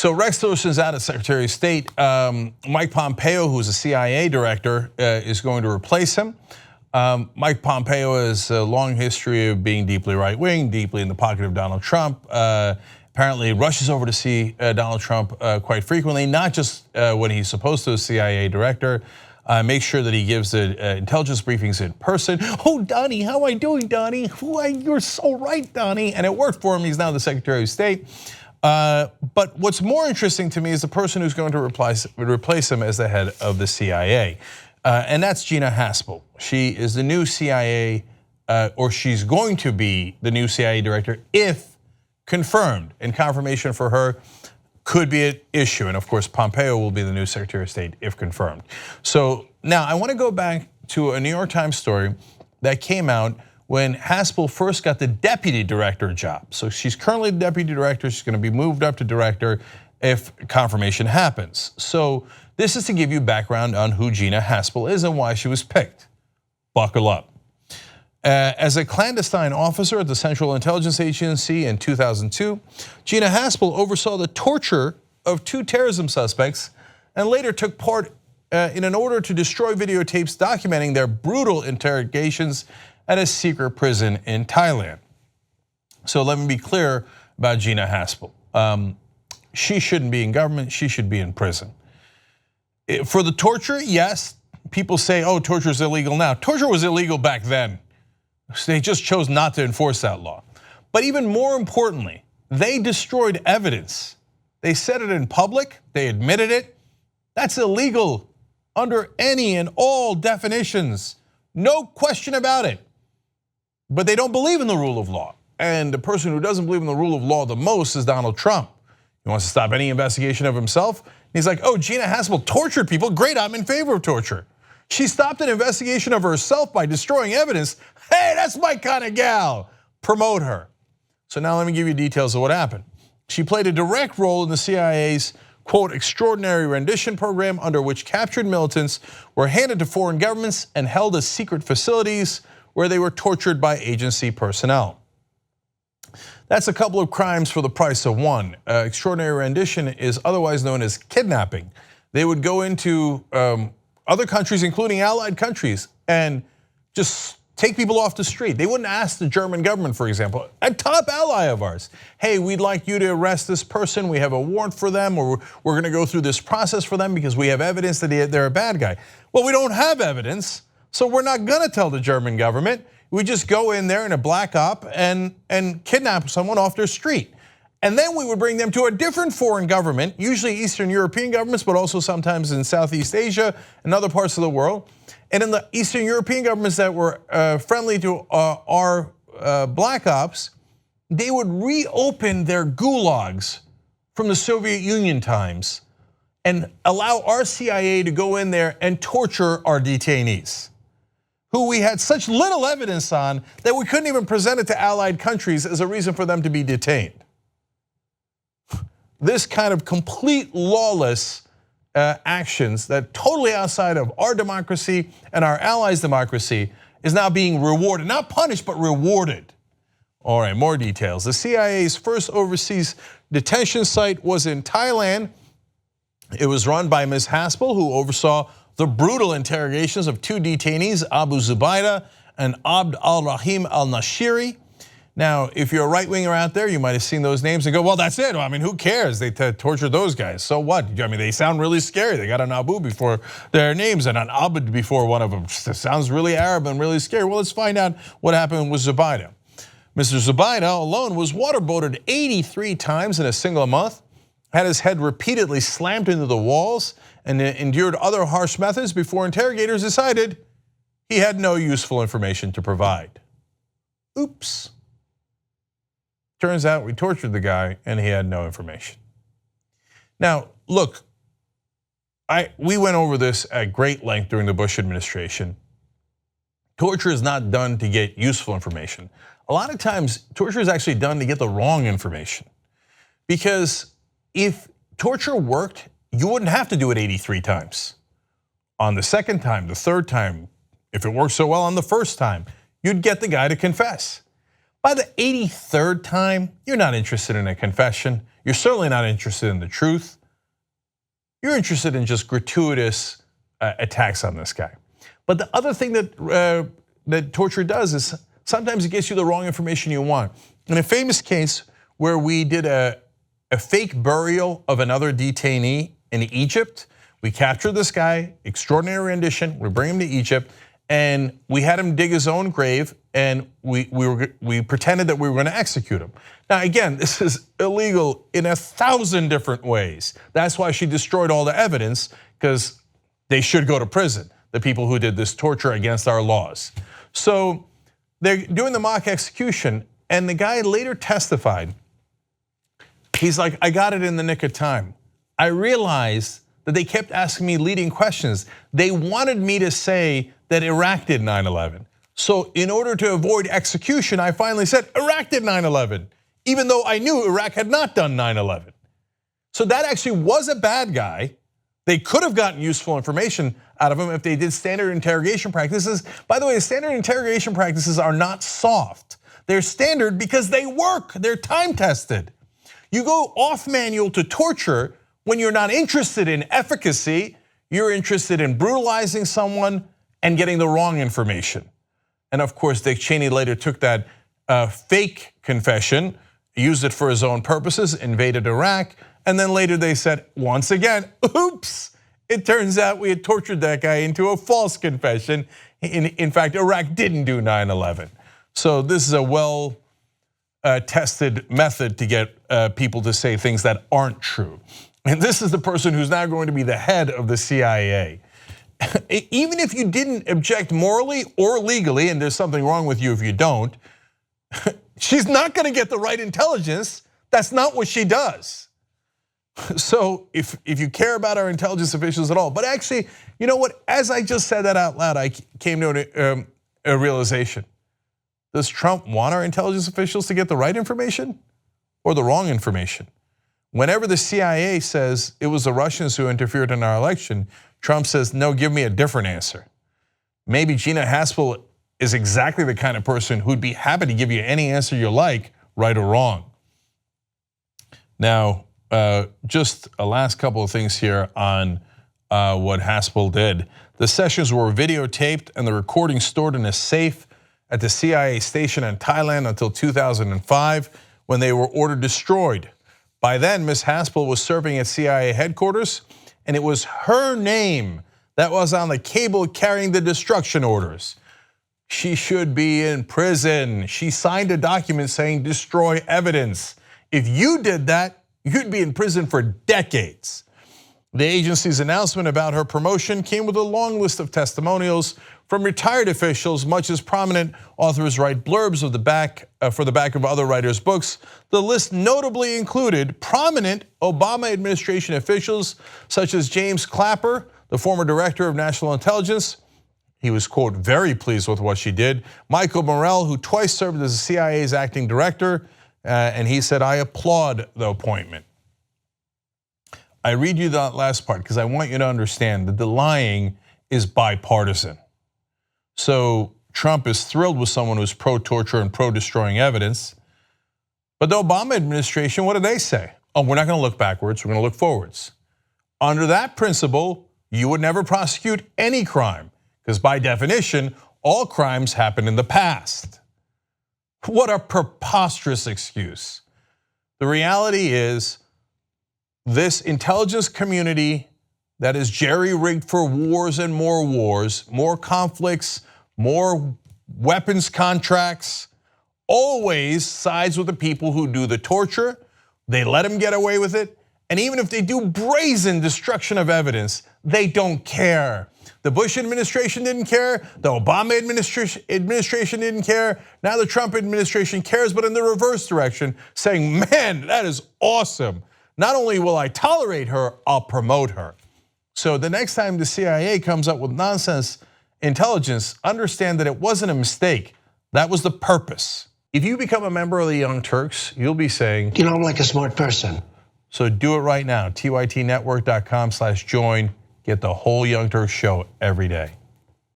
So Rex Tillerson's out as Secretary of State. Mike Pompeo, who's a CIA director, is going to replace him. Mike Pompeo has a long history of being deeply right-wing, deeply in the pocket of Donald Trump. Apparently rushes over to see Donald Trump quite frequently, not just when he's supposed to, as CIA director. Make sure that he gives the intelligence briefings in person. Oh, Donnie, how am I doing, Donnie? You're so right, Donnie. And it worked for him. He's now the Secretary of State. But what's more interesting to me is the person who's going to replace him as the head of the CIA. And that's Gina Haspel. She is the new CIA, or she's going to be the new CIA director if confirmed. And confirmation for her could be an issue. And of course, Pompeo will be the new Secretary of State if confirmed. So now I want to go back to a New York Times story that came out when Haspel first got the deputy director job. So she's currently the deputy director. She's going to be moved up to director if confirmation happens. So this is to give you background on who Gina Haspel is and why she was picked. Buckle up. As a clandestine officer at the Central Intelligence Agency in 2002, Gina Haspel oversaw the torture of 2 terrorism suspects and later took part in an order to destroy videotapes documenting their brutal interrogations at a secret prison in Thailand. So let me be clear about Gina Haspel. She shouldn't be in government, she should be in prison. For the torture, yes, people say, oh, torture is illegal now. Torture was illegal back then. They just chose not to enforce that law. But even more importantly, they destroyed evidence. They said it in public, they admitted it. That's illegal under any and all definitions. No question about it. But they don't believe in the rule of law. And the person who doesn't believe in the rule of law the most is Donald Trump. He wants to stop any investigation of himself. He's like, oh, Gina Haspel tortured people. Great, I'm in favor of torture. She stopped an investigation of herself by destroying evidence. Hey, that's my kind of gal. Promote her. So now let me give you details of what happened. She played a direct role in the CIA's, quote, extraordinary rendition program, under which captured militants were handed to foreign governments and held as secret facilities where they were tortured by agency personnel. That's a couple of crimes for the price of one. Extraordinary rendition is otherwise known as kidnapping. They would go into other countries, including allied countries, and just take people off the street. They wouldn't ask the German government, for example, a top ally of ours, hey, we'd like you to arrest this person. We have a warrant for them, or we're going to go through this process for them because we have evidence that they're a bad guy. Well, we don't have evidence, so we're not going to tell the German government. We just go in there in a black op and kidnap someone off their street. And then we would bring them to a different foreign government, usually Eastern European governments, but also sometimes in Southeast Asia and other parts of the world. And in the Eastern European governments that were friendly to our black ops, they would reopen their gulags from the Soviet Union times and allow our CIA to go in there and torture our detainees, who we had such little evidence on that we couldn't even present it to allied countries as a reason for them to be detained. This kind of complete lawless actions that totally outside of our democracy and our allies' democracy is now being rewarded, not punished, but rewarded. All right, more details. The CIA's first overseas detention site was in Thailand. It was run by Ms. Haspel, who oversaw the brutal interrogations of 2 detainees, Abu Zubaydah and Abd al-Rahim al-Nashiri. Now, if you're a right-winger out there, you might have seen those names and go, well, that's it. I mean, who cares? They tortured those guys. So what? I mean, they sound really scary. They got an Abu before their names and an Abd before one of them. It sounds really Arab and really scary. Well, let's find out what happened with Zubaydah. Mr. Zubaydah alone was waterboarded 83 times in a single month, had his head repeatedly slammed into the walls, and endured other harsh methods before interrogators decided he had no useful information to provide. Oops. Turns out we tortured the guy and he had no information. Now, look, we went over this at great length during the Bush administration. Torture is not done to get useful information. A lot of times, torture is actually done to get the wrong information. Because if torture worked, you wouldn't have to do it 83 times. On the second time, the third time, if it worked so well on the first time, you'd get the guy to confess. By the 83rd time, you're not interested in a confession. You're certainly not interested in the truth. You're interested in just gratuitous attacks on this guy. But the other thing that torture does is sometimes it gets you the wrong information you want. In a famous case where we did a fake burial of another detainee in Egypt, we captured this guy, extraordinary rendition, we bring him to Egypt, and we had him dig his own grave, and we pretended that we were gonna execute him. Now again, this is illegal in 1,000 different ways. That's why she destroyed all the evidence, because they should go to prison, the people who did this torture against our laws. So they're doing the mock execution, and the guy later testified. He's like, I got it in the nick of time. I realized that they kept asking me leading questions. They wanted me to say that Iraq did 9/11. So in order to avoid execution, I finally said Iraq did 9/11, even though I knew Iraq had not done 9/11. So that actually was a bad guy. They could have gotten useful information out of him if they did standard interrogation practices. By the way, the standard interrogation practices are not soft. They're standard because they work, they're time tested. You go off manual to torture when you're not interested in efficacy, you're interested in brutalizing someone and getting the wrong information. And of course, Dick Cheney later took that fake confession, used it for his own purposes, invaded Iraq, and then later they said, once again, oops, it turns out we had tortured that guy into a false confession. In fact, Iraq didn't do 9/11. So this is a well-tested method to get people to say things that aren't true. And this is the person who's now going to be the head of the CIA. Even if you didn't object morally or legally, and there's something wrong with you if you don't, she's not gonna get the right intelligence. That's not what she does. So if you care about our intelligence officials at all, but actually, you know what, as I just said that out loud, I came to a realization. Does Trump want our intelligence officials to get the right information or the wrong information? Whenever the CIA says it was the Russians who interfered in our election, Trump says, no, give me a different answer. Maybe Gina Haspel is exactly the kind of person who'd be happy to give you any answer you like, right or wrong. Now, just a last couple of things here on what Haspel did. The sessions were videotaped and the recording stored in a safe at the CIA station in Thailand until 2005, when they were ordered destroyed. By then, Ms. Haspel was serving at CIA headquarters, and it was her name that was on the cable carrying the destruction orders. She should be in prison. She signed a document saying destroy evidence. If you did that, you'd be in prison for decades. The agency's announcement about her promotion came with a long list of testimonials from retired officials, much as prominent authors write blurbs of the back for the back of other writers' books. The list notably included prominent Obama administration officials such as James Clapper, the former director of national intelligence. He was, quote, very pleased with what she did. Michael Morrell, who twice served as the CIA's acting director, and he said, I applaud the appointment. I read you that last part because I want you to understand that the lying is bipartisan. So Trump is thrilled with someone who's pro-torture and pro-destroying evidence. But the Obama administration, what did they say? Oh, we're not gonna look backwards, we're gonna look forwards. Under that principle, you would never prosecute any crime, because by definition, all crimes happen in the past. What a preposterous excuse. The reality is, this intelligence community that is jerry-rigged for wars and more conflicts, more weapons contracts, always sides with the people who do the torture. They let them get away with it. And even if they do brazen destruction of evidence, they don't care. The Bush administration didn't care, the Obama administration didn't care, now the Trump administration cares, but in the reverse direction, saying, man, that is awesome. Not only will I tolerate her, I'll promote her. So the next time the CIA comes up with nonsense intelligence, understand that it wasn't a mistake, that was the purpose. If you become a member of the Young Turks, you'll be saying, you know, I'm like a smart person. So do it right now, tytnetwork.com/join. Get the whole Young Turks show every day.